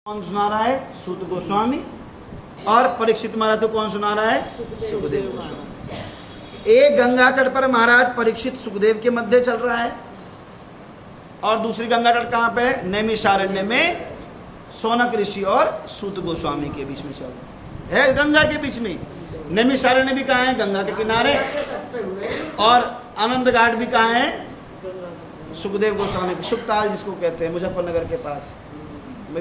कौन सुना रहा है? सूत गोस्वामी। और परीक्षित महाराज को कौन सुना रहा है? सुखदेव गोस्वामी। एक गंगा तट पर महाराज परीक्षित सुखदेव के मध्य चल रहा है और दूसरी गंगा तट कहाँ पे है? नैमिषारण्य में सौनक ऋषि और सूत गोस्वामी के बीच में चल रहा है, गंगा के बीच में। नैमिषारण्य भी कहाँ है? गंगा के किनारे। और आनंद घाट भी कहाँ है? सुखदेव गोस्वामी के सुखताल जिसको कहते हैं, मुजफ्फरनगर के पास।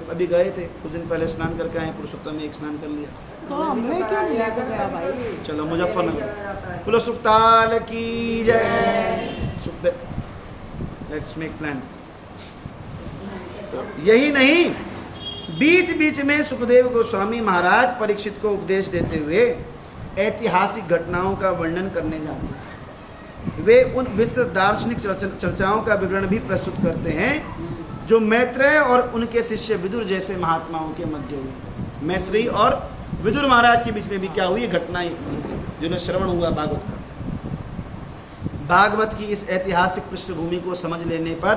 अभी गए थे कुछ दिन पहले, स्नान करके आए, पुरुषोत्तम में एक स्नान कर लिया। तो हमें क्यों लेकर गया भाई? चलो मुजफ्फरनगर। बोलो सुखताल की जय। Sukhdev, let's make plan. तो यही नहीं, बीच बीच में सुखदेव गोस्वामी महाराज परीक्षित को उपदेश देते हुए ऐतिहासिक घटनाओं का वर्णन करने जाते हैं। वे उन विस्तृत दार्शनिक चर्चाओं का विवरण भी प्रस्तुत करते हैं जो मैत्रेय और उनके शिष्य विदुर जैसे महात्माओं के मध्य हुई। मैत्रेय और विदुर महाराज के बीच में भी क्या हुई घटनाएं जिन्हें श्रवण हुआ भागवत का। भागवत की इस ऐतिहासिक पृष्ठभूमि को समझ लेने पर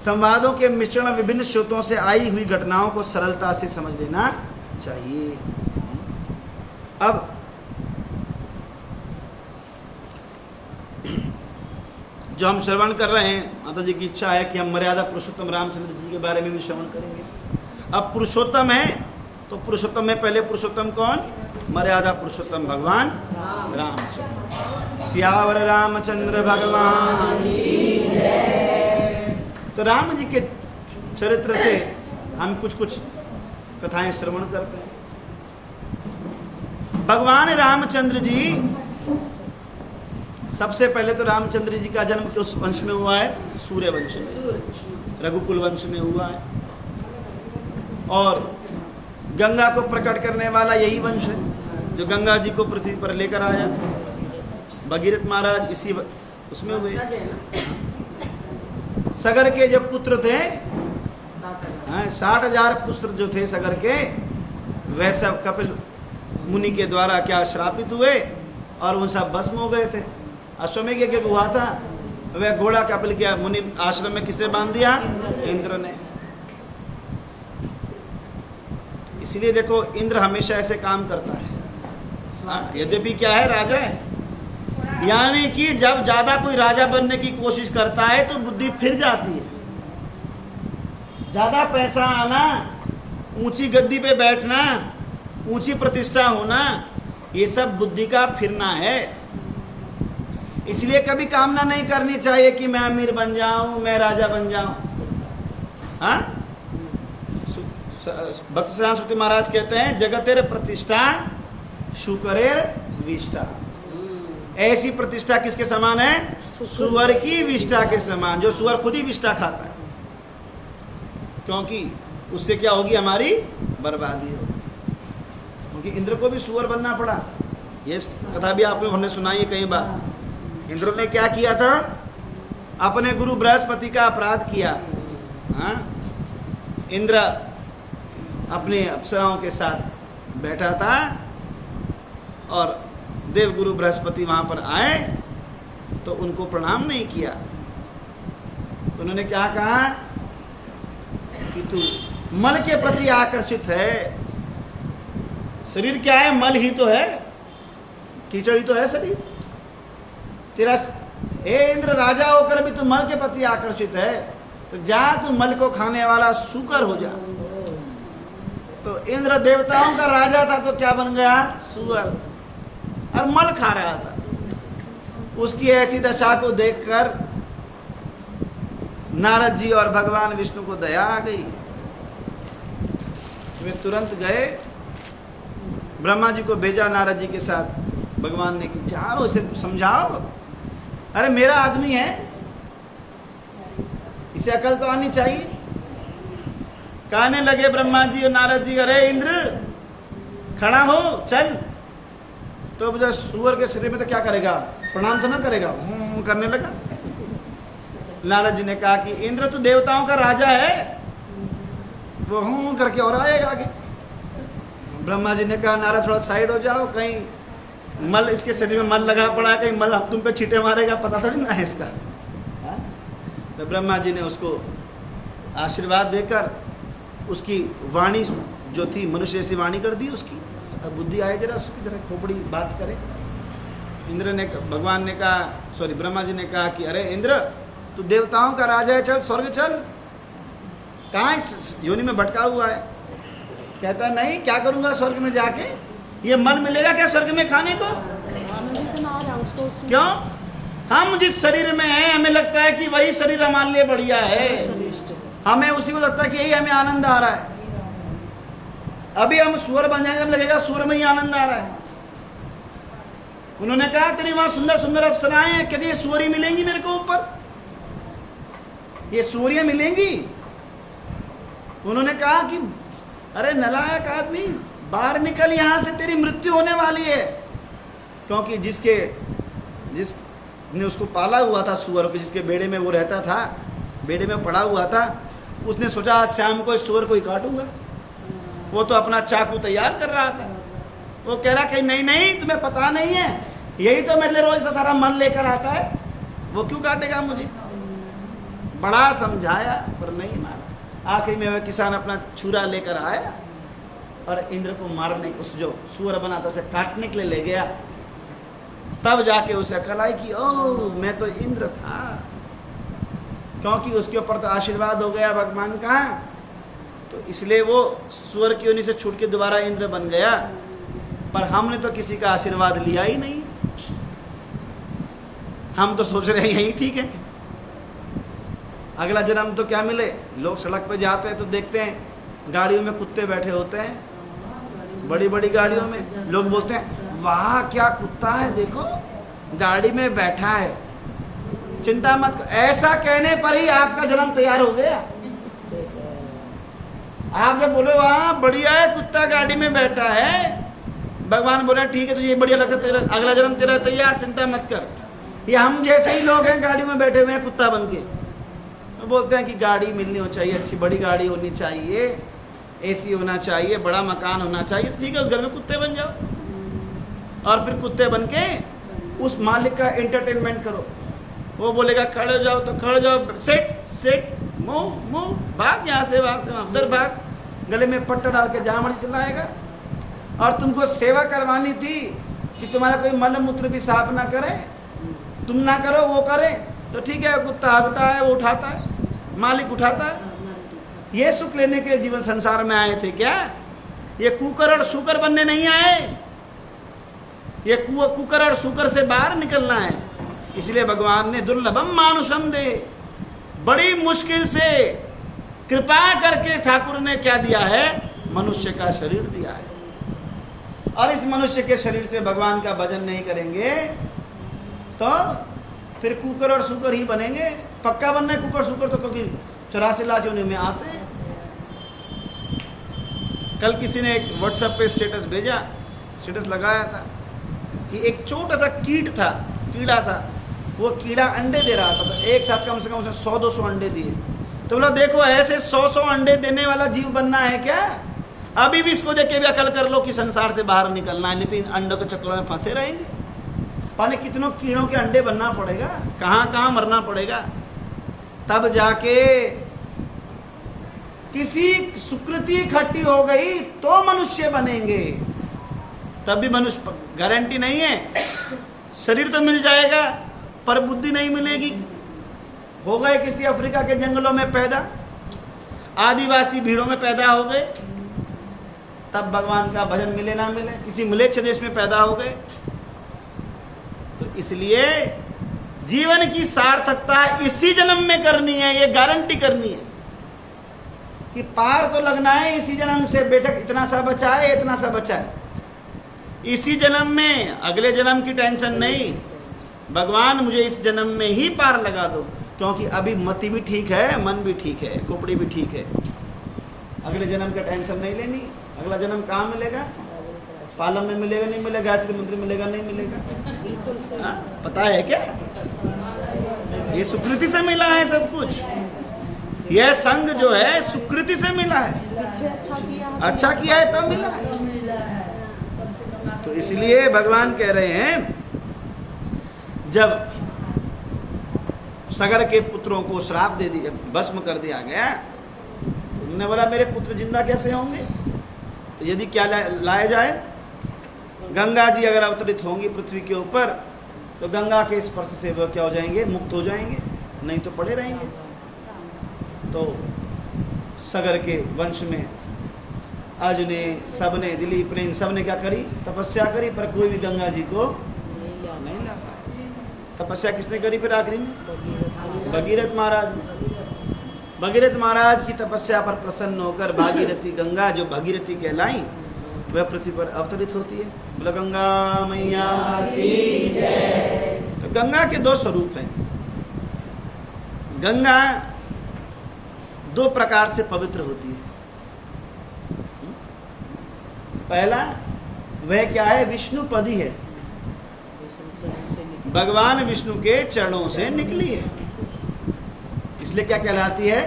संवादों के मिश्रण विभिन्न स्रोतों से आई हुई घटनाओं को सरलता से समझ लेना चाहिए। अब जो हम श्रवण कर रहे हैं, माता जी की इच्छा है कि हम मर्यादा पुरुषोत्तम रामचंद्र जी के बारे में भी श्रवण करेंगे। अब पुरुषोत्तम है तो पुरुषोत्तम में पहले पुरुषोत्तम कौन? मर्यादा पुरुषोत्तम भगवान रामचंद्र। सियावर रामचंद्र भगवान की जय। तो राम जी के चरित्र से हम कुछ कुछ कथाएं श्रवण करते हैं। भगवान रामचंद्र जी, सबसे पहले तो रामचंद्र जी का जन्म किस वंश में हुआ है? सूर्य वंश में, रघुकुल वंश में हुआ है। और गंगा को प्रकट करने वाला यही वंश है जो गंगा जी को पृथ्वी पर लेकर आया। भगीरथ महाराज इसी उसमें हुए। सगर के जब पुत्र थे, 60,000 पुत्र जो थे सगर के, वह सब कपिल मुनि के द्वारा क्या श्रापित हुए और उन सब भस्म हो गए थे। अश्वमेघ यज्ञ हुआ था, वह घोड़ा कपिल के मुनि आश्रम में किसने बांध दिया? इंद्र ने। इसीलिए देखो इंद्र हमेशा ऐसे काम करता है, यद्यपि क्या है? राजा है। यानी कि जब ज्यादा कोई राजा बनने की कोशिश करता है तो बुद्धि फिर जाती है। ज्यादा पैसा आना, ऊंची गद्दी पे बैठना, ऊंची प्रतिष्ठा होना, ये सब बुद्धि का फिरना है। इसलिए कभी कामना नहीं करनी चाहिए कि मैं अमीर बन जाऊं, मैं राजा बन जाऊं। हाँ, भक्त श्री महाराज कहते हैं, जगतेर प्रतिष्ठा शुकरेर विष्ठा। ऐसी प्रतिष्ठा किसके समान है? सुअर की विष्ठा के समान, जो सुअर खुद ही विष्ठा खाता है, क्योंकि उससे क्या होगी? हमारी बर्बादी होगी। क्योंकि इंद्र को भी सुअर बनना पड़ा। ये कथा भी आपने हमने सुनाई है कई बार। इंद्र ने क्या किया था? अपने गुरु बृहस्पति का अपराध किया। हाँ? इंद्र अपने अप्सराओं के साथ बैठा था और देवगुरु बृहस्पति वहां पर आए तो उनको प्रणाम नहीं किया। तो उन्होंने क्या कहा कि तू मल के प्रति आकर्षित है। शरीर क्या है? मल ही तो है, कीचड़ ही तो है शरीर तेरा। हे इंद्र, राजा होकर भी तू मल के प्रति आकर्षित है, तो जा तू मल को खाने वाला सूकर हो जा। तो इंद्र देवताओं का राजा था तो क्या बन गया? सूअर, और मल खा रहा था। उसकी ऐसी दशा को देखकर नारद जी और भगवान विष्णु को दया आ गई। वे तुरंत गए, ब्रह्मा जी को भेजा नारद जी के साथ। भगवान ने कि जाओ उसे समझाओ, अरे मेरा आदमी है, इसे अकल तो आनी चाहिए। कहने लगे ब्रह्मा जी और नारद जी, अरे इंद्र खड़ा हो, चल। तो जब सूअर के शरीर में तो क्या करेगा? प्रणाम तो ना करेगा, करने लगा। नारद जी ने कहा कि इंद्र तो देवताओं का राजा है, वो हूं करके और आएगा आगे। ब्रह्मा जी ने कहा, नारद थोड़ा साइड हो जाओ, कहीं मल इसके शरीर में मल लगा पड़ा है, कहीं मल तुम पे छींटे मारेगा, पता थोड़ी ना है इसका। तो ब्रह्मा जी ने उसको आशीर्वाद देकर उसकी वाणी जो थी मनुष्य जैसी वाणी कर दी उसकी, बुद्धि आए जरा उसकी, जरा खोपड़ी बात करे। इंद्र ने, भगवान ने कहा, सॉरी ब्रह्मा जी ने कहा कि अरे इंद्र, तू देवताओं का राजा है, चल स्वर्ग चल, कहाँ इस योनि में भटका हुआ है। कहता नहीं, क्या करूंगा स्वर्ग में जाके, ये मन मिलेगा क्या स्वर्ग में खाने को? क्यों? हम जिस शरीर में हैं हमें लगता है कि वही शरीर हमारे लिए बढ़िया है, हमें उसी को लगता है कि यही हमें आनंद आ रहा है। अभी हम सुअर बन जाएंगे, हमें लगेगा सुअर में ही आनंद आ रहा है। उन्होंने कहा तेरी वहां सुंदर सुंदर अप्सराएं हैं, कहती ये सुअरी मिलेंगी मेरे को ऊपर, ये सूर्य मिलेंगी। उन्होंने कहा कि अरे नलायक आदमी, बाहर निकल यहां से, तेरी मृत्यु होने वाली है। क्योंकि जिसने उसको पाला हुआ था सुअर को, जिसके बेड़े में वो रहता था, बेड़े में पड़ा हुआ था, उसने सोचा आज शाम को इस सुअर को ही काटूंगा। वो तो अपना चाकू तैयार कर रहा था, वो कह रहा कि नहीं नहीं, तुम्हें पता नहीं है, यही तो मेरे लिए रोज का सारा मन लेकर आता है, वो क्यों काटेगा मुझे। बड़ा समझाया पर नहीं माना। आखिर में वह किसान अपना छुरा लेकर आया और इंद्र को मारने, उस जो सुअर बना था उसे काटने के लिए ले गया। तब जाके उसे अकल आई कि ओह मैं तो इंद्र था, क्योंकि उसके ऊपर तो आशीर्वाद हो गया भगवान का, तो इसलिए वो सुअर की योनि से छूट के दोबारा इंद्र बन गया। पर हमने तो किसी का आशीर्वाद लिया ही नहीं, हम तो सोच रहे हैं यही ठीक है, अगला जन्म तो क्या मिले। लोग सड़क पे जाते हैं तो देखते हैं गाड़ियों में कुत्ते बैठे होते हैं, बड़ी बड़ी गाड़ियों में, लोग बोलते हैं वाह क्या कुत्ता है, देखो गाड़ी में बैठा है। चिंता मत करो, ऐसा कहने पर ही आपका जन्म तैयार हो गया। आप जब बोले वाह बढ़िया है कुत्ता गाड़ी में बैठा है, भगवान बोले ठीक है तुझे ये बढ़िया लगता है, अगला जन्म तेरा तैयार, चिंता मत कर। ये हम जैसे ही लोग हैं गाड़ी में बैठे हुए हैं कुत्ता बन के, तो बोलते हैं कि गाड़ी मिलनी हो चाहिए, अच्छी बड़ी गाड़ी होनी चाहिए, एसी होना चाहिए, बड़ा मकान होना चाहिए, ठीक है उस घर में कुत्ते बन जाओ और फिर कुत्ते बन के उस मालिक का एंटरटेनमेंट करो। वो बोलेगा खड़े हो जाओ तो खड़े जाओ, सेट सेट, मुंह मुंह, भाग यहाँ से भाग से उधर भाग, गले में पट्टा डाल के जहाँ मर्जी चलाएगा। और तुमको सेवा करवानी थी कि तुम्हारा कोई मल मूत्र भी साफ ना करे, तुम ना करो वो करे, तो ठीक है कुत्ता हगता है, वो उठाता है, मालिक उठाता है। ये सुख लेने के लिए जीवन संसार में आए थे क्या? ये कुकर और शुकर बनने नहीं आए, ये कुकर और शुकर से बाहर निकलना है। इसलिए भगवान ने दुर्लभम मानुषम दे, बड़ी मुश्किल से कृपा करके ठाकुर ने क्या दिया है, मनुष्य का शरीर दिया है। और इस मनुष्य के शरीर से भगवान का भजन नहीं करेंगे तो फिर कुकर और शुकर ही बनेंगे। पक्का बनना है कुकर शुकर तो, क्योंकि 84 लाख योनि में आते हैं। कल किसी ने एक व्हाट्सएप पे स्टेटस भेजा, स्टेटस लगाया था कि एक छोटा सा कीड़ा था, वो कीड़ा अंडे दे रहा था, तो एक साथ कम से कम उसने 100-200 अंडे दिए। तो बोला देखो ऐसे 100-100 अंडे देने वाला जीव बनना है क्या? अभी भी इसको देख के भी अकल कर लो कि संसार से बाहर निकलना है, नहीं तो इन अंडों के चक्करों में फंसे रहेंगे। पाने कितनों कीड़ों के अंडे बनना पड़ेगा, कहाँ कहाँ मरना पड़ेगा, तब जाके किसी सुकृति इकट्ठी हो गई तो मनुष्य बनेंगे। तब भी मनुष्य गारंटी नहीं है, शरीर तो मिल जाएगा पर बुद्धि नहीं मिलेगी। हो गए किसी अफ्रीका के जंगलों में पैदा, आदिवासी भीड़ों में पैदा हो गए, तब भगवान का भजन मिले ना मिले, किसी म्लेच्छ देश में पैदा हो गए। तो इसलिए जीवन की सार्थकता इसी जन्म में करनी है, ये गारंटी करनी है कि पार तो लगना है इसी जन्म से, बेशक इतना सा बचा है इतना सा बचा है इसी जन्म में, अगले जन्म की टेंशन नहीं। भगवान मुझे इस जन्म में ही पार लगा दो, क्योंकि अभी मति भी ठीक है, मन भी ठीक है, खोपड़ी भी ठीक है। अगले जन्म का टेंशन नहीं लेनी। अगला जन्म कहाँ मिलेगा? पालम में मिलेगा नहीं मिलेगा, गायत्री मंत्र मिलेगा नहीं मिलेगा, पता है क्या? ये सुकृति से मिला है सब कुछ, यह संग जो है सुकृति से मिला है, अच्छा किया है तब मिला है। तो इसलिए भगवान कह रहे हैं जब सगर के पुत्रों को श्राप दे दिया, भस्म कर दिया गया, तो उन्होंने बोला मेरे पुत्र जिंदा कैसे होंगे? तो यदि क्या लाया जाए, गंगा जी अगर अवतरित होंगी पृथ्वी के ऊपर तो गंगा के स्पर्श से वह क्या हो जाएंगे? मुक्त हो जाएंगे, नहीं तो पड़े रहेंगे। तो सगर के वंश में अर्जुने, सबने, दिलीप ने, इन सब ने क्या करी? तपस्या करी, पर कोई भी गंगा जी को नहीं ला पाया। तपस्या किसने करी फिर आखिरी में? भगीरथ महाराज। भगीरथ महाराज की तपस्या पर प्रसन्न होकर भागीरथी गंगा, जो भगीरथी कहलाई, वह पृथ्वी पर अवतरित होती है। बोला गंगा मैया की जय। तो गंगा के दो स्वरूप हैं। गंगा दो प्रकार से पवित्र होती है। पहला वह क्या है? विष्णुपदी है, भगवान विष्णु के चरणों से निकली है, इसलिए क्या कहलाती है?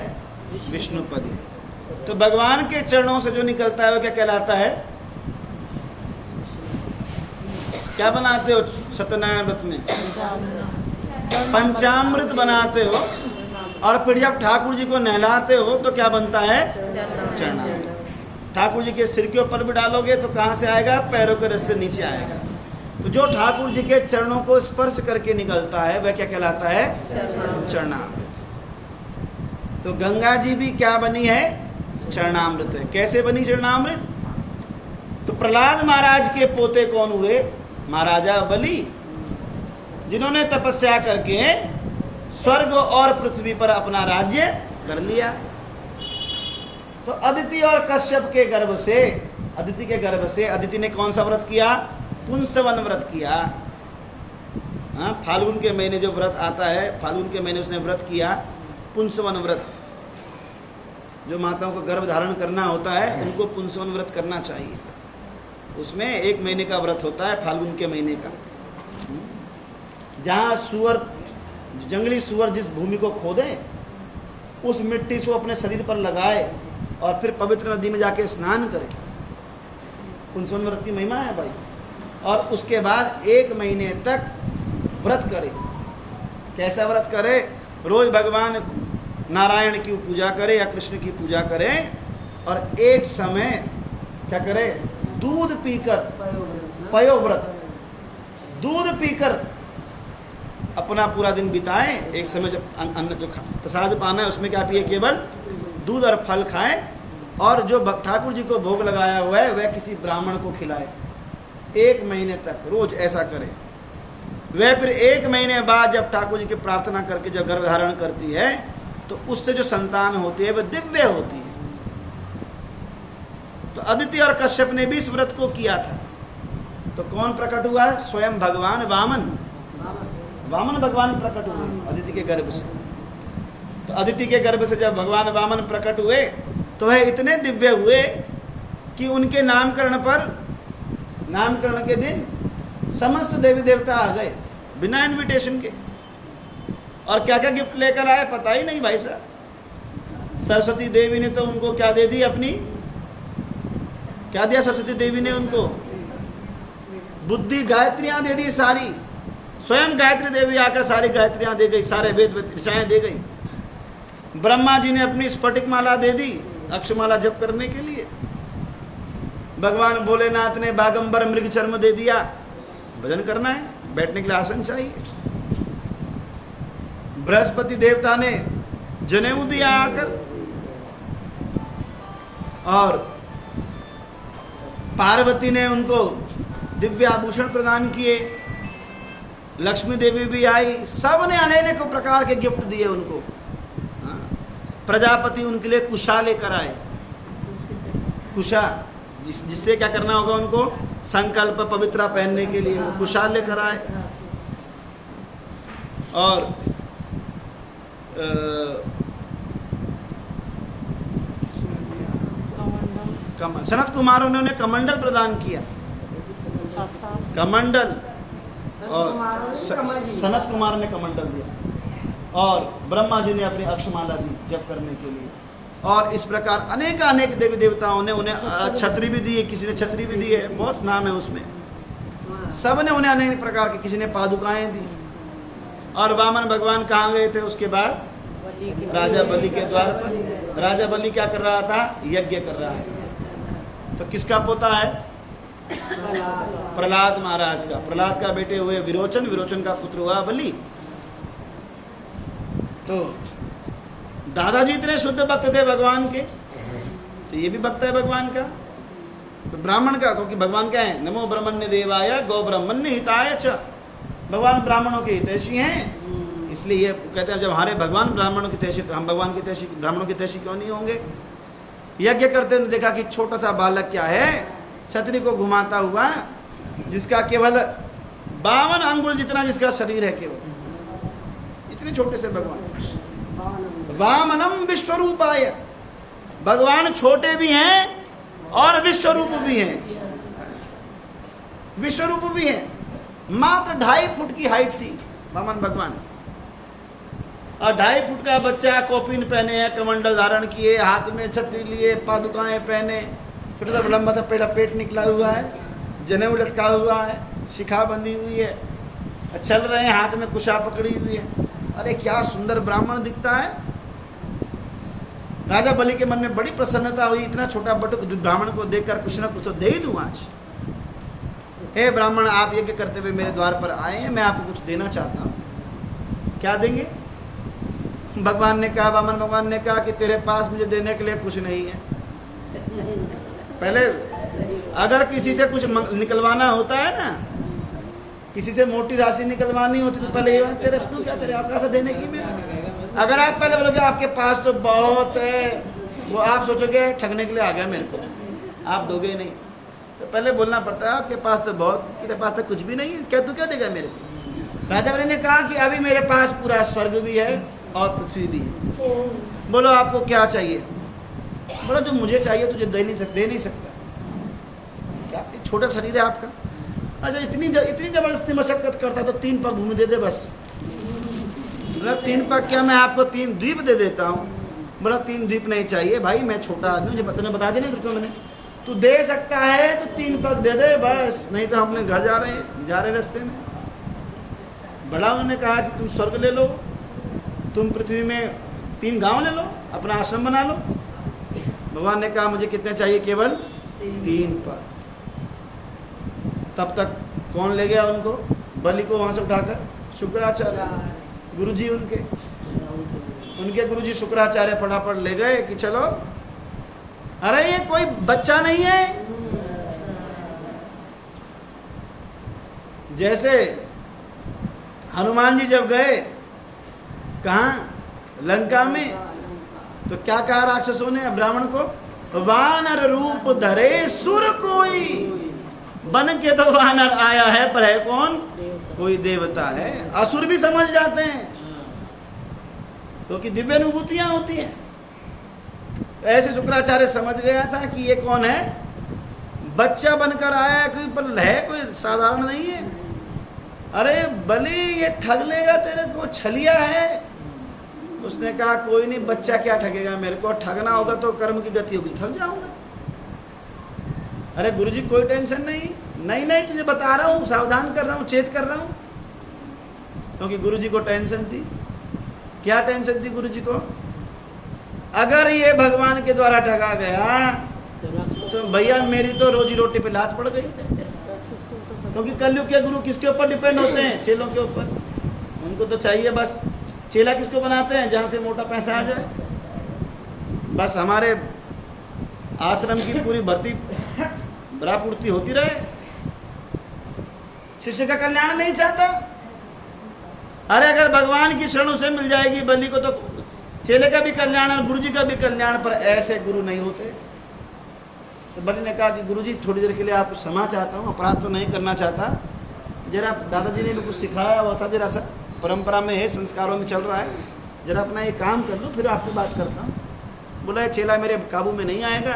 विष्णुपदी। तो भगवान के चरणों से जो निकलता है वो क्या कहलाता है? क्या बनाते हो सत्यनारायण व्रत में? पंचामृत बनाते हो, और फिर जब ठाकुर जी को नहलाते हो तो क्या बनता है? चरणामृत। ठाकुर जी के सिर के ऊपर भी डालोगे तो कहां से आएगा? पैरों के रस्ते नीचे आएगा। तो जो ठाकुर जी के चरणों को स्पर्श करके निकलता है वह क्या कहलाता है? चरणामृत। तो गंगा जी भी क्या बनी है? चरणामृत है। कैसे बनी चरणामृत? तो प्रहलाद महाराज के पोते कौन हुए? महाराजा बलि, जिन्होंने तपस्या करके स्वर्ग और पृथ्वी पर अपना राज्य कर लिया। तो अदिति और कश्यप के गर्भ से, अदिति के गर्भ से, अदिति ने कौन सा व्रत किया? पुंसवन व्रत किया। हाँ, फाल्गुन के महीने जो व्रत आता है, फाल्गुन के महीने उसने व्रत किया, पुंसवन व्रत। जो माताओं को गर्भ धारण करना होता है उनको पुंसवन व्रत करना चाहिए। उसमें 1 महीने का व्रत होता है, फाल्गुन के महीने का। जहां सुअर, जंगली सुअर जिस भूमि को खोदे, उस मिट्टी से अपने शरीर पर लगाए और फिर पवित्र नदी में जाके स्नान करे। पुंसवन व्रत की महिमा है भाई। और उसके बाद 1 महीने तक व्रत करे। कैसा व्रत करे? रोज भगवान नारायण की पूजा करे या कृष्ण की पूजा करे, और एक समय क्या करे? दूध पीकर, पयोव्रत, दूध पीकर अपना पूरा दिन बिताए। एक समय जब अन्न जो प्रसाद पाना है उसमें क्या पिए? केवल दूध और फल खाएं, और जो ठाकुर जी को भोग लगाया हुआ है वह किसी ब्राह्मण को खिलाए। 1 महीने तक रोज ऐसा करे। वह फिर 1 महीने बाद जब ठाकुर जी की प्रार्थना करके जब गर्भ धारण करती है तो उससे जो संतान होती है वह दिव्य होती है। तो अदिति और कश्यप ने भी इस व्रत को किया था। तो कौन प्रकट हुआ? स्वयं भगवान वामन। वामन भगवान प्रकट हुए अदिति के गर्भ से। तो अदिति के गर्भ से जब भगवान वामन प्रकट हुए तो वह इतने दिव्य हुए कि उनके नामकरण पर, नामकरण के दिन समस्त देवी देवता आ गए बिना इनविटेशन के। और क्या क्या गिफ्ट लेकर आए पता ही नहीं भाई साहब। सरस्वती देवी ने तो उनको क्या दे दी? अपनी क्या दिया सरस्वती देवी ने उनको? बुद्धि, गायत्रियां दे दी सारी। स्वयं गायत्री देवी आकर सारी गायत्रियां दे गई, सारे वेद ऋचाएं दे गई। ब्रह्मा जी ने अपनी स्फटिक माला दे दी अक्षमाला जप करने के लिए। भगवान भोलेनाथ ने बागंबर मृग चर्म दे दिया, भजन करना है, बैठने के लिए आसन चाहिए। बृहस्पति देवता ने जनेऊ दिया आकर, और पार्वती ने उनको दिव्य आभूषण प्रदान किए। लक्ष्मी देवी भी आई, सब ने अनेक प्रकार के गिफ्ट दिए उनको। प्रजापति उनके लिए कुशा लेकर आए। कुशा जिससे क्या करना होगा उनको? संकल्प पवित्रा पहनने के लिए वो कुशा लेकर आए। और सनत कुमार उन्होंने कमंडल प्रदान किया। कमंडल, और सनत कुमार ने कमंडल दिया, और ब्रह्मा जी ने अपनी अक्षमाला दी जप करने के लिए। और इस प्रकार अनेक अनेक देवी देवताओं ने उन्हें छतरी भी दी है, किसी ने छतरी भी दी है, बहुत नाम है उसमें। सब ने उन्हें अनेक प्रकार के, किसी ने पादुकाएं दी। और वामन भगवान कहाँ गए थे उसके बाद? राजा बलि के द्वार पर। राजा बलि क्या कर रहा था? यज्ञ कर रहा था। तो किसका पोता है? प्रहलाद महाराज का। प्रहलाद का बेटे हुए विरोचन, विरोचन का पुत्र हुआ बलि। तो दादाजी इतने शुद्ध भक्त थे भगवान के, तो ये भी भक्त है भगवान का। तो ब्राह्मण का, क्योंकि भगवान क्या है? नमो ब्रह्मण्य देवाय गौ ब्रह्मण्य हिताय च। भगवान ब्राह्मणों के हितैषी हैं, इसलिए ये कहते हैं जब हमारे भगवान ब्राह्मणों के हितैषी, तो हम भगवान के हितैषी, ब्राह्मणों के हितैषी क्यों नहीं होंगे? यज्ञ करते हैं तो देखा कि छोटा सा बालक क्या है, छतरी को घुमाता हुआ, जिसका केवल 52 अंगुल जितना जिसका शरीर है, केवल इतने छोटे से भगवान। वामनम विश्वरूपाय, भगवान छोटे भी हैं और विश्वरूप भी हैं। विश्वरूप भी हैं। मात्र 2.5 फुट की हाइट थी वामन भगवान, और 2.5 फुट का बच्चा कौपीन पहने हैं, कमंडल धारण किए, हाथ में छतरी लिए, पादुकाएं पहने, फिर सब लंबा सा पहला पेट निकला हुआ है, जनेऊ लटका हुआ है, शिखा बंधी हुई है, चल रहे हैं, हाथ में कुशा पकड़ी हुई है। अरे क्या सुंदर ब्राह्मण दिखता है। राजा बलि के मन में बड़ी प्रसन्नता हुई, इतना छोटा बटुक ब्राह्मण को देखकर कुछ ना कुछ तो दे ही दूं आज। हे ब्राह्मण, आप यज्ञ करते हुए मेरे द्वार पर आए हैं, मैं आपको कुछ देना चाहता हूं। क्या देंगे? भगवान ने कहा, वामन भगवान ने कहा कि तेरे पास मुझे देने के लिए कुछ नहीं है। पहले अगर किसी से कुछ निकलवाना होता है ना, किसी से मोटी राशि निकलवानी होती तो पहले ये तेरे तू क्या, तेरे आप पैसा देने की मेरे। अगर आप पहले बोलोगे आपके पास तो बहुत है, वो आप सोचोगे ठगने के लिए आ गया मेरे को, आप दोगे नहीं। तो पहले बोलना पड़ता है आपके पास तो बहुत, तेरे पास तो कुछ भी नहीं है, क्या तू क्या देगा मेरे को? राजा बलि ने कहा कि अभी मेरे पास पूरा स्वर्ग भी है और पृथ्वी भी है, बोलो आपको क्या चाहिए? बोलो जो मुझे चाहिए तुझे दे नहीं सकता। क्या छोटा शरीर है आपका? अच्छा इतनी जबरदस्ती मशक्कत करता तो 3 पग भूमि दे दे बस। बोला 3 पग क्या, मैं आपको 3 द्वीप दे देता हूँ। बोला 3 द्वीप नहीं चाहिए भाई, मैं छोटा आदमी, मुझे बता देना तुझको मैंने। तू दे सकता है तो 3 पग दे दे बस, नहीं तो हम अपने घर जा रहे रास्ते में। बड़ा उन्होंने कहा कि तुम स्वर्ग ले लो, तुम पृथ्वी में 3 गांव ले लो, अपना आश्रम बना लो। भगवान ने कहा मुझे कितने चाहिए? केवल 3 पग। तब तक कौन ले गया उनको? बलि को वहां से उठाकर शुक्राचार्य, गुरुजी उनके गुरुजी शुक्राचार्य फटाफट ले गए कि चलो। अरे ये कोई बच्चा नहीं है। जैसे हनुमान जी जब गए कहा लंका में, तो क्या कहा राक्षसों ने ब्राह्मण को? वानर रूप धरे सुर कोई, बन के तो वानर आया है पर है कौन? कोई देवता है। असुर भी समझ जाते हैं क्योंकि दिव्य अनुभूतियां होती हैं। ऐसे शुक्राचार्य समझ गया था कि ये कौन है, बच्चा बनकर आया है, कोई पर है, कोई साधारण नहीं है। अरे बलि ये ठग लेगा तेरे को, छलिया है। उसने कहा कोई नहीं, बच्चा क्या ठगेगा मेरे को, ठगना होगा तो कर्म की गति होगी, ठग जाऊंगा। अरे गुरुजी कोई टेंशन नहीं, तुझे बता रहा हूं, सावधान कर रहा हूं, चेत कर रहा हूं। क्योंकि गुरुजी को टेंशन थी। क्या टेंशन थी गुरुजी को? अगर ये भगवान के द्वारा ठगा गया तो भैया मेरी तो रोजी रोटी पे लात पड़ गई। क्योंकि कलयुग के गुरु किसके ऊपर डिपेंड होते हैं? चेलों के ऊपर। उनको तो चाहिए बस, चेला किसको बनाते हैं? जहां से मोटा पैसा आ जाए। बस हमारे आश्रम की पूरी भर्ती पूर्ति होती रहे, शिष्य का कल्याण नहीं चाहता। अरे अगर भगवान की शरणों से मिल जाएगी बलि को तो चेले का भी कल्याण और गुरुजी का भी कल्याण, पर ऐसे गुरु नहीं होते। तो बलि ने कहा कि गुरुजी थोड़ी देर के लिए आपको क्षमा चाहता हूँ, अपराध तो नहीं करना चाहता, जरा दादाजी ने कुछ सिखाया हुआ था, जरा सा परंपरा में है, संस्कारों में चल रहा है, जरा अपना ये काम कर लो फिर आपसे बात करता हूँ। बोला ये चेला मेरे काबू में नहीं आएगा,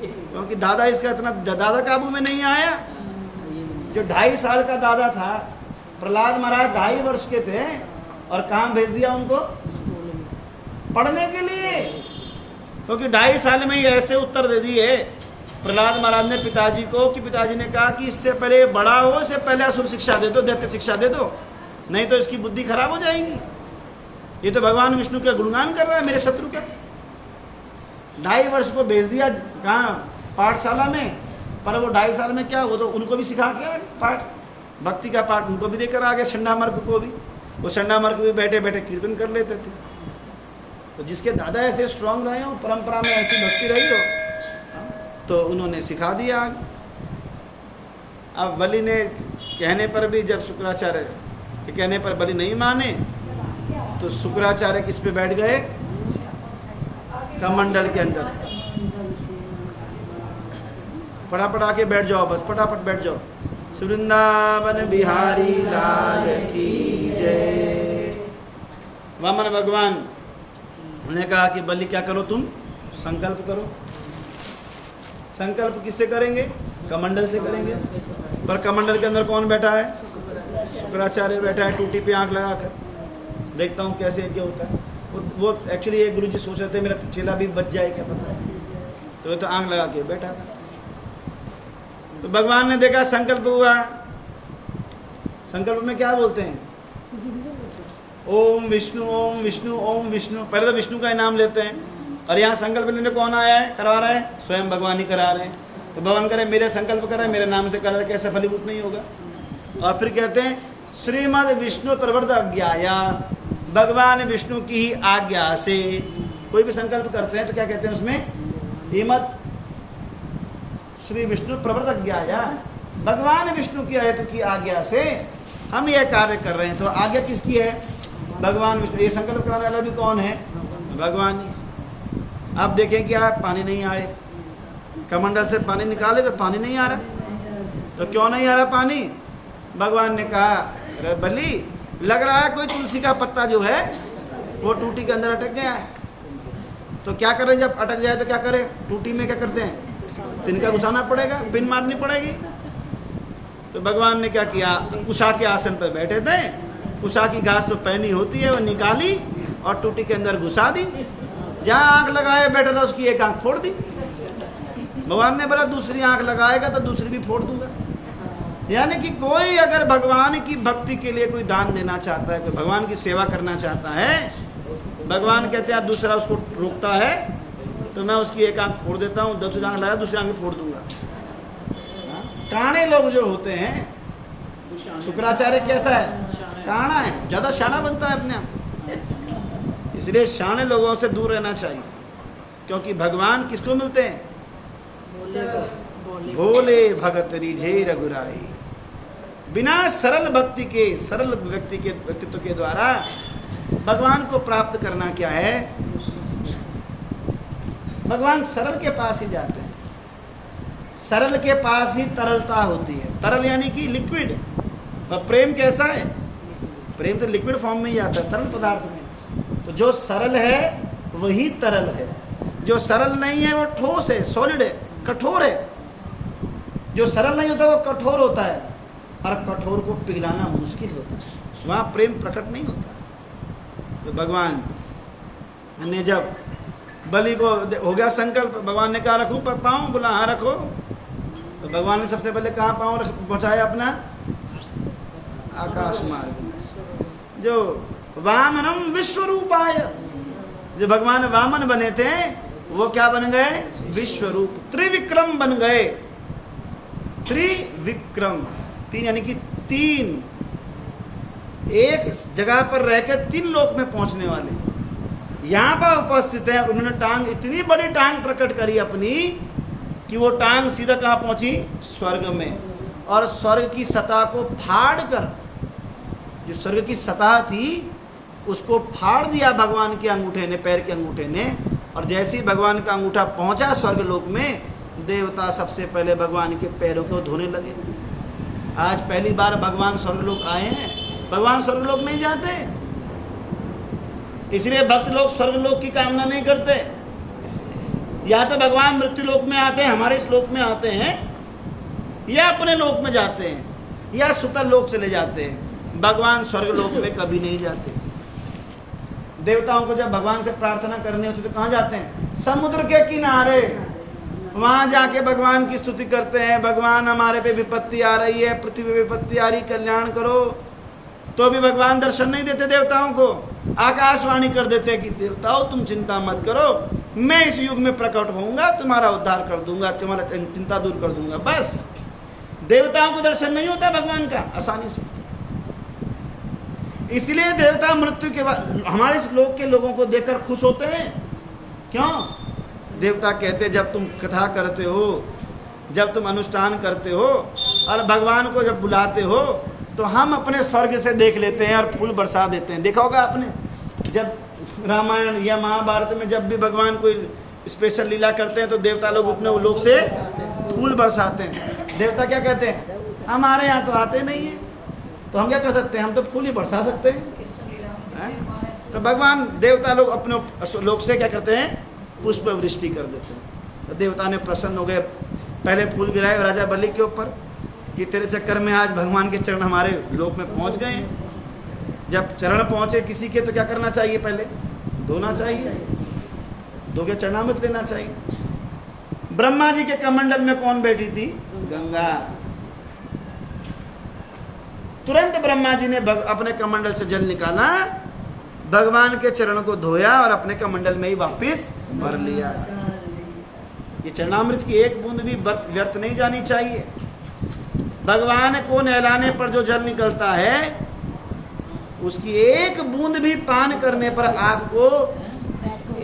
क्योंकि दादा इसका इतना दादा काबू में नहीं आया। जो 2.5 साल का दादा था प्रहलाद महाराज, 2.5 वर्ष के थे, और कहाँ भेज दिया उनको? पढ़ने के लिए। क्योंकि 2.5 साल में ही ऐसे उत्तर दे दिए प्रहलाद महाराज ने पिताजी को कि पिताजी ने कहा कि इससे पहले बड़ा हो, इससे पहले असुर शिक्षा दे दो, दैत्य शिक्षा दे दो, नहीं तो इसकी बुद्धि खराब हो जाएगी। ये तो भगवान विष्णु का गुणगान कर रहा है मेरे शत्रु का। 2.5 वर्ष को भेज दिया कहाँ पाठशाला में, पर वो 2.5 साल में क्या, वो तो उनको भी सिखा के आए पाठ, भक्ति का पाठ उनको भी देकर आ गया, शंडा मार्ग को भी। वो शंडा मार्ग भी बैठे बैठे कीर्तन कर लेते थे। तो जिसके दादा ऐसे स्ट्रांग रहे हो, परंपरा में ऐसी भक्ति रही हो, तो उन्होंने सिखा दिया। अब बलि ने कहने पर भी, जब शुक्राचार्य के कहने पर बलि नहीं माने, तो शुक्राचार्य किस पे बैठ गए, कमंडल के अंदर। फटाफट आके बैठ जाओ, बस फटाफट बैठ जाओ। वृंदावन बिहारी लाल की जय। वामन भगवान ने कहा कि बलि क्या करो, तुम संकल्प करो। संकल्प किससे करेंगे, कमंडल से करेंगे। पर कमंडल के अंदर कौन बैठा है, शुक्राचार्य बैठा है, टूटी पे आंख लगाकर। देखता हूँ कैसे क्या होता है। वो एक्चुअली एक गुरु जी सोच रहे थे मेरा चेला भी बच जाए, क्या पता है, तो वो तो आंख लगा के बैठा था। तो भगवान ने देखा संकल्प हुआ। संकल्प में क्या बोलते हैं, ओम विष्णु ओम विष्णु ओम विष्णु। पहले तो विष्णु का ही नाम लेते हैं। और यहाँ संकल्प लेने कौन आया है, करवा रहा है, स्वयं भगवान ही करा रहे हैं। तो भगवान करे मेरे संकल्प करे, मेरे नाम से करा, कैसे फलीभूत नहीं होगा। और फिर कहते हैं श्रीमद विष्णु प्रवर्त आज्ञाया, भगवान विष्णु की ही आज्ञा से कोई भी संकल्प करते हैं तो क्या कहते हैं उसमें, हिमत श्री विष्णु प्रवर्त आज्ञाया, भगवान विष्णु की हेतु की आज्ञा से हम यह कार्य कर रहे हैं। तो आज्ञा किसकी है, भगवान विष्णु। ये संकल्प कराने वाला भी कौन है, भगवान ही। आप देखें क्या पानी नहीं आए, कमंडल से पानी निकाले तो पानी नहीं आ रहा। तो क्यों नहीं आ रहा पानी, भगवान ने कहा अरे बलि, लग रहा है कोई तुलसी का पत्ता जो है वो टूटी के अंदर अटक गया है। तो क्या करें, जब अटक जाए तो क्या करें, टूटी में क्या करते हैं, तिनका घुसाना पड़ेगा, पिन मारनी पड़ेगी। तो भगवान ने क्या किया, कुशा के आसन पर बैठे थे, कुशा की घास तो पहनी होती है वो निकाली और टूटी के अंदर घुसा दी। जहाँ आंख लगाए बैठा था उसकी एक आंख फोड़ दी। भगवान ने बोला दूसरी आंख लगाएगा तो दूसरी भी फोड़ दूंगा। यानी कि कोई अगर भगवान की भक्ति के लिए कोई दान देना चाहता है, कोई भगवान की सेवा करना चाहता है, भगवान कहते हैं दूसरा उसको रोकता है तो मैं उसकी एक आंख फोड़ देता हूँ, दूसरी आंख लगा दूसरी आंख फोड़ दूंगा। काणे लोग जो होते हैं, शुक्राचार्य कहता है काणा है, ज्यादा शाना बनता है अपने आप। इसलिए शाने लोगों से दूर रहना चाहिए, क्योंकि भगवान किसको मिलते हैं, भोले भगत रिझे रघुराई। बिना सरल भक्ति के, सरल व्यक्ति के व्यक्तित्व के द्वारा भगवान को प्राप्त करना क्या है, भगवान सरल के पास ही जाते हैं। सरल के पास ही तरलता होती है। तरल यानी कि लिक्विड। और प्रेम कैसा है, प्रेम तो लिक्विड फॉर्म में ही आता है, तरल पदार्थ में। तो जो सरल है वही तरल है, जो सरल नहीं है वो ठोस है, सॉलिड है, कठोर है। जो सरल नहीं होता वो कठोर होता है, और कठोर को पिघलाना मुश्किल होता है, वहाँ प्रेम प्रकट नहीं होता। तो भगवान ने जब बलि को हो गया संकल्प, भगवान ने कहा रखूं पाँव, बोला हाँ रखो। तो भगवान ने सबसे पहले कहाँ पाँव पहुँचाया अपना, आकाश मार्ग। जो वामनम विश्वरूपाय, जो भगवान वामन बने थे वो क्या बन गए, विश्वरूप, त्रिविक्रम बन गए। त्रिविक्रम, तीन यानी कि तीन, एक जगह पर रहकर 3 लोक में पहुंचने वाले यहाँ पर उपस्थित हैं। उन्होंने टांग, इतनी बड़ी टांग प्रकट करी अपनी कि वो टांग सीधा कहाँ पहुंची, स्वर्ग में। और स्वर्ग की सतह को फाड़ कर, जो स्वर्ग की सतह थी उसको फाड़ दिया भगवान के अंगूठे ने, पैर के अंगूठे ने। और जैसे ही भगवान का अंगूठा पहुंचा स्वर्ग लोक में, देवता सबसे पहले भगवान के पैरों को धोने लगे। आज पहली बार भगवान स्वर्गलोक आए हैं, भगवान स्वर्गलोक नहीं जाते, इसलिए भक्त लोग स्वर्गलोक की कामना नहीं करते। या तो भगवान मृत्यु लोक में आते हैं, हमारे इस लोक में आते हैं, या अपने लोक में जाते हैं, या सुतल लोक चले जाते हैं। भगवान स्वर्गलोक में कभी नहीं जाते। देवताओं को जब भगवान से प्रार्थना करनी होती तो कहाँ जाते हैं, समुद्र के किनारे, वहां जाके भगवान की स्तुति करते हैं। भगवान हमारे पे विपत्ति आ रही है, पृथ्वी पे विपत्ति आ रही, कल्याण करो। तो भी भगवान दर्शन नहीं देते देवताओं को। आकाशवाणी कर देते हैं कि देवताओं तुम चिंता मत करो, मैं इस युग में प्रकट होऊंगा, तुम्हारा उद्धार कर दूंगा, तुम्हारा चिंता दूर कर दूंगा। बस देवताओं को दर्शन नहीं होता भगवान का आसानी से, इसलिए देवता मृत्यु के बाद हमारे इस लोक के लोगों को देखकर खुश होते हैं। क्यों? देवता कहते जब तुम कथा करते हो, जब तुम अनुष्ठान करते हो और भगवान को जब बुलाते हो तो हम अपने स्वर्ग से देख लेते हैं और फूल बरसा देते हैं। देखा होगा आपने, जब रामायण या महाभारत में जब भी भगवान कोई स्पेशल लीला करते हैं तो देवता लोग अपने लोक से फूल बरसाते हैं। देवता क्या कहते हैं, हमारे यहाँ तो आते नहीं है, तो हम क्या कर सकते हैं, हम तो फूल ही बरसा सकते हैं। तो भगवान देवता लोग अपने लोक से क्या करते हैं, पुष्प वृष्टि कर देते हैं। तो देवता ने प्रसन्न हो गए, पहले फूल गिराए राजा बलि के ऊपर कि तेरे चक्कर में आज भगवान के चरण हमारे लोक में पहुंच गए हैं। जब चरण पहुंचे किसी के तो क्या करना चाहिए, पहले धोना चाहिए, धो के चरणामृत लेना चाहिए। ब्रह्मा जी के कमंडल में कौन बैठी थी, गंगा। तुरंत ब्रह्मा जी ने अपने कमंडल से जल निकाला, भगवान के चरण को धोया और अपने कमंडल में ही वापस भर लिया। ये चरणामृत की एक बूंद भी व्यर्थ नहीं जानी चाहिए। भगवान को नहलाने पर जो जल निकलता है उसकी एक बूंद भी पान करने पर आपको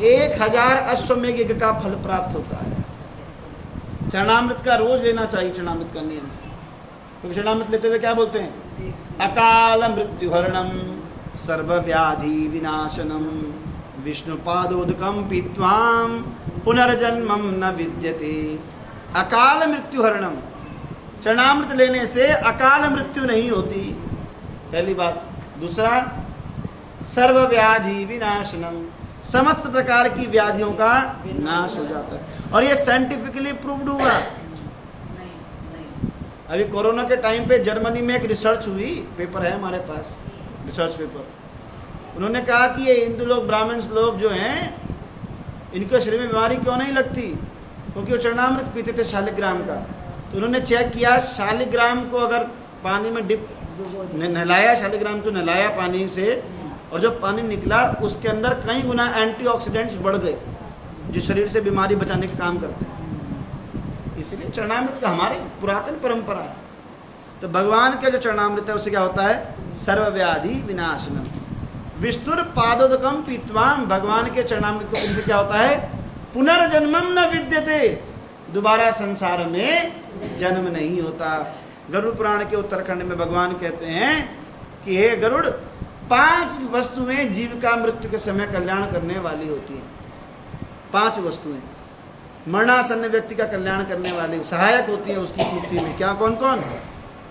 1000 अश्वमेघ यज्ञ का फल प्राप्त होता है। चरणामृत का रोज लेना चाहिए, चरणामृत का नियम। क्योंकि चरणामृत लेते हुए क्या बोलते हैं, अकाल मृत्युहरणम सर्वव्याधि विनाशनम विष्णुपादोदकम पीत्वाम पुनर्जन्मम न विद्यते। अकाल मृत्युहरणम, चरणामृत लेने से अकाल मृत्यु नहीं होती, पहली बात। दूसरा, सर्वव्याधि विनाशनम, समस्त प्रकार की व्याधियों का नाश हो जाता है। और ये साइंटिफिकली प्रूव्ड हुआ। अभी कोरोना के टाइम पे जर्मनी में एक रिसर्च हुई, पेपर है हमारे पास, रिसर्च पेपर। उन्होंने कहा कि ये हिंदू लोग, ब्राह्मण्स लोग जो हैं, इनके शरीर में बीमारी क्यों नहीं लगती, क्योंकि वो चरणामृत पीते थे शालिग्राम का। तो उन्होंने चेक किया, शालिग्राम को अगर पानी में डिप नहलाया, शालिग्राम को नहलाया पानी से, और जो पानी निकला उसके अंदर कई गुना एंटीऑक्सीडेंट्स बढ़ गए जो शरीर से बीमारी बचाने का काम करते हैं। इसलिए चरणामृत का हमारी पुरातन परंपरा है। तो भगवान के जो चरणामृत है उससे क्या होता है, सर्वव्याधि विनाशनम विष्णुर पादोदकम पीत्वाम। भगवान के चरणामृत को उनसे क्या होता है, पुनर्जन्मम न विद्यते, दोबारा संसार में जन्म नहीं होता। गरुड़ पुराण के उत्तरखंड में भगवान कहते हैं कि हे गरुड़, 5 वस्तुएं जीविका मृत्यु के समय कल्याण करने वाली होती हैं। 5 वस्तुएं मरणासन्न व्यक्ति का कल्याण करने वाली सहायक होती है उसकी मुक्ति में। क्या, कौन कौन?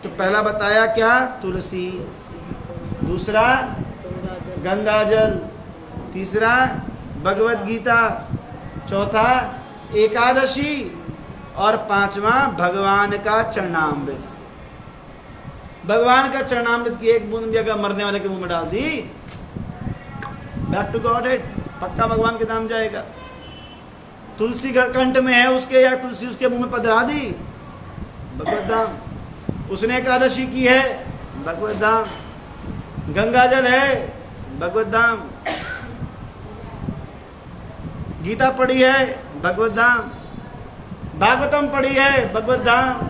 तो पहला बताया क्या, तुलसी। दूसरा गंगाजल। तीसरा भगवत गीता। चौथा एकादशी। और 5वां भगवान का चरणामृत। भगवान का चरणामृत की एक बूंद भी अगर मरने वाले के मुंह में डाल दी, बैक टू गॉड हेड, पक्का भगवान के नाम जाएगा। तुलसी कंठ में है उसके, या तुलसी उसके मुंह में पधरा दी, भगवत धाम। उसने एकादशी की है, भगवत धाम। गंगाजल है, भगवत धाम। गीता पढ़ी है, भगवत धाम। भागवतम पढ़ी है, भगवत धाम।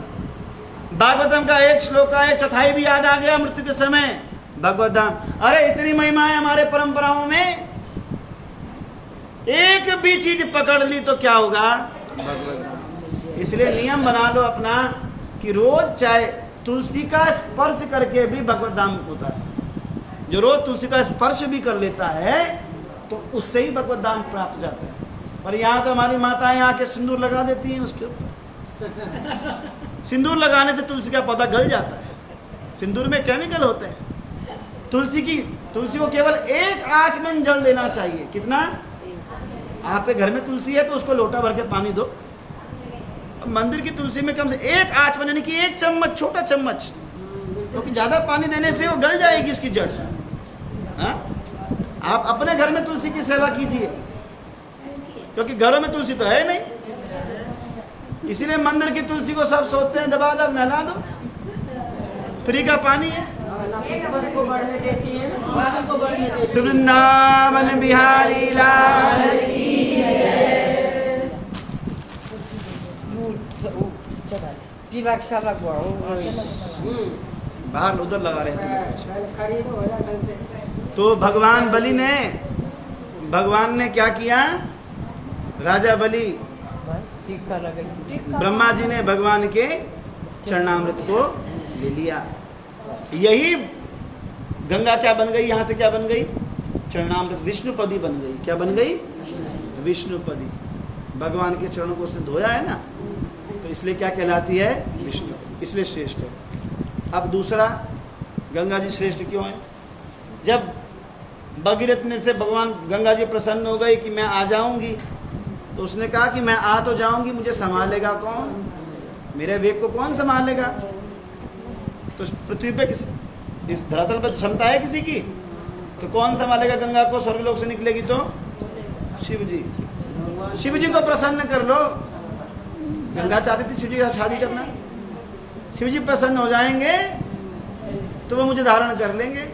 भागवतम का एक श्लोक का 1/4 भी याद आ गया मृत्यु के समय, भगवत धाम। अरे इतनी महिमा है हमारे परंपराओं में, एक भी चीज पकड़ ली तो क्या होगा, भगवत धाम। इसलिए नियम बना लो अपना कि रोज चाहे तुलसी का स्पर्श करके भी भगवत धाम होता है। जो रोज तुलसी का स्पर्श भी कर लेता है तो उससे ही भगवत धाम प्राप्त हो जाता है। पर यहाँ तो हमारी माताएं आके सिंदूर लगा देती हैं उसके ऊपर। सिंदूर लगाने से तुलसी का पौधा गल जाता है, सिंदूर में केमिकल होते हैं। तुलसी को केवल 1 आचमन जल देना चाहिए। कितना? आपके घर में तुलसी है तो उसको लोटा भर के पानी दो। मंदिर की तुलसी में कम से 1 आचमन, यानी कि 1 चम्मच, छोटा चम्मच, क्योंकि ज्यादा पानी देने से वो गल जाएगी उसकी जड़। आप अपने घर में तुलसी की सेवा कीजिए, क्योंकि घरों में तुलसी तो है नहीं। इसीलिए मंदिर की तुलसी को सब सोचते हैं दबा दब नहला दो, फ्री का पानी है। ऊपर को बढ़ने देती है, नीचे को बढ़ने देती है। वृंदावन बिहारी लाल तिलक सलक बाहर उधर लगा रहे थे। खड़ी तो हो जाता है। तो भगवान बलि ने, भगवान ने क्या किया? राजा बलि, टीका लगाई। ब्रह्मा जी ने भगवान के चरणामृत को ले लिया। यही गंगा क्या बन गई? यहाँ से क्या बन गई? चरणामृत, विष्णुपदी बन गई। क्या बन गई? विष्णुपदी। भगवान के चरणों को उसने धोया है ना, तो इसलिए क्या कहलाती है? विष्णु, इसलिए श्रेष्ठ है। अब दूसरा, गंगा जी श्रेष्ठ क्यों है? जब भगीरथ ने से भगवान गंगा जी प्रसन्न हो गई कि मैं आ जाऊंगी, तो उसने कहा कि मैं आ तो जाऊंगी, मुझे संभालेगा कौन? मेरे वेग को कौन संभालेगा? तो पृथ्वी पे इस धरातल पर क्षमता है किसी की? तो कौन संभालेगा गंगा को? स्वर्गलोक से निकलेगी तो शिव जी। शिव जी को प्रसन्न कर लो। गंगा चाहती थी शिव जी का शादी करना, शिव जी प्रसन्न हो जाएंगे तो वो मुझे धारण कर लेंगे।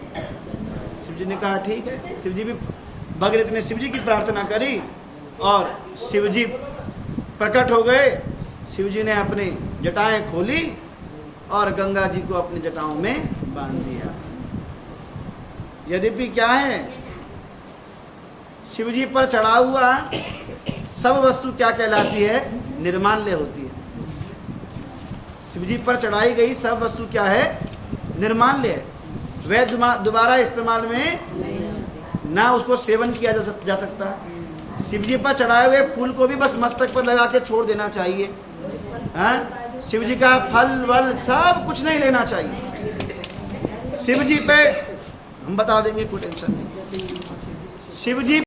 शिव जी ने कहा ठीक है। शिव जी भी, भगीरथ ने शिव जी की प्रार्थना करी और शिव जी प्रकट हो गए। शिव जी ने अपनी जटाएं खोली और गंगा जी को अपनी जटाओं में बांध दिया। यद्यपि क्या है, शिव जी पर चढ़ा हुआ सब वस्तु क्या कहलाती है? निर्माल्य होती है। शिव जी पर चढ़ाई गई सब वस्तु क्या है? निर्माल्य है। वह दोबारा इस्तेमाल में ना उसको सेवन किया जा सकता। शिव जी पर चढ़ाए हुए फूल को भी बस मस्तक पर लगा के छोड़ देना चाहिए। हाँ? शिव जी का फल वल सब कुछ नहीं लेना चाहिए। शिव जी पे हम बता देंगे, कोई टेंशन नहीं। शिव जी